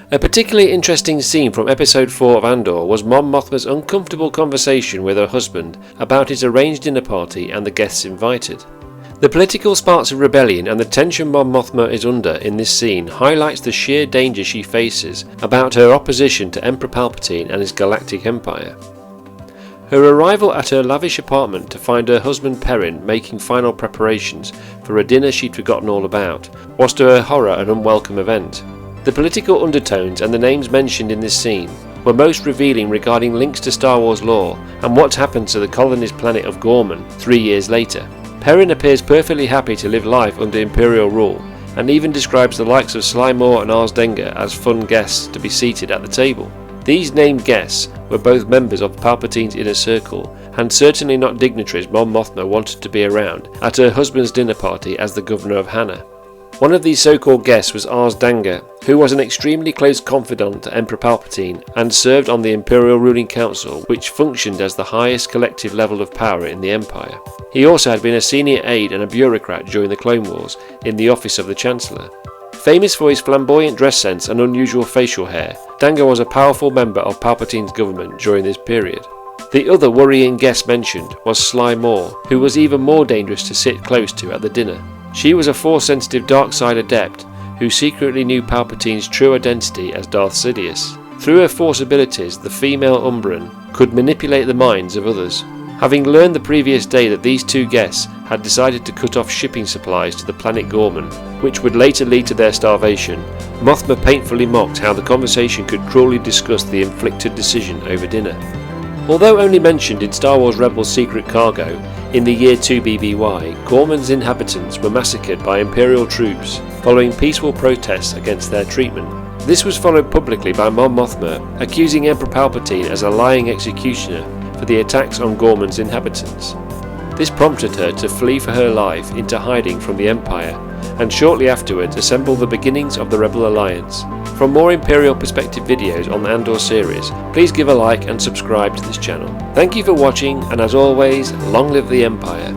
A particularly interesting scene from episode 4 of Andor was Mon Mothma's uncomfortable conversation with her husband about his arranged dinner party and the guests invited. The political sparks of rebellion and the tension Mon Mothma is under in this scene highlights the sheer danger she faces about her opposition to Emperor Palpatine and his galactic empire. Her arrival at her lavish apartment to find her husband Perrin making final preparations for a dinner she'd forgotten all about was to her horror an unwelcome event. The political undertones and the names mentioned in this scene were most revealing regarding links to Star Wars lore and what happened to the colonist planet of Ghorman 3 years later. Perrin appears perfectly happy to live life under Imperial rule, and even describes the likes of Sly Moore and Ars Denga as fun guests to be seated at the table. These named guests were both members of Palpatine's inner circle, and certainly not dignitaries Mon Mothma wanted to be around at her husband's dinner party as the governor of Hana. One of these so-called guests was Ars Denga, who was an extremely close confidant to Emperor Palpatine and served on the Imperial ruling council, which functioned as the highest collective level of power in the Empire. He also had been a senior aide and a bureaucrat during the Clone Wars in the office of the Chancellor. Famous for his flamboyant dress sense and unusual facial hair, Denga was a powerful member of Palpatine's government during this period. The other worrying guest mentioned was Sly Moore, who was even more dangerous to sit close to at the dinner. She was a Force-sensitive dark side adept who secretly knew Palpatine's true identity as Darth Sidious. Through her Force abilities, the female Umbran could manipulate the minds of others. Having learned the previous day that these two guests had decided to cut off shipping supplies to the planet Ghorman, which would later lead to their starvation, Mothma painfully mocked how the conversation could cruelly discuss the inflicted decision over dinner. Although only mentioned in Star Wars Rebels Secret Cargo, in the year 2 BBY, Ghorman's inhabitants were massacred by Imperial troops following peaceful protests against their treatment. This was followed publicly by Mon Mothma, accusing Emperor Palpatine as a lying executioner for the attacks on Ghorman's inhabitants. This prompted her to flee for her life into hiding from the Empire, and shortly afterwards assemble the beginnings of the Rebel Alliance. For more Imperial Perspective videos on the Andor series, please give a like and subscribe to this channel. Thank you for watching, and as always, long live the Empire.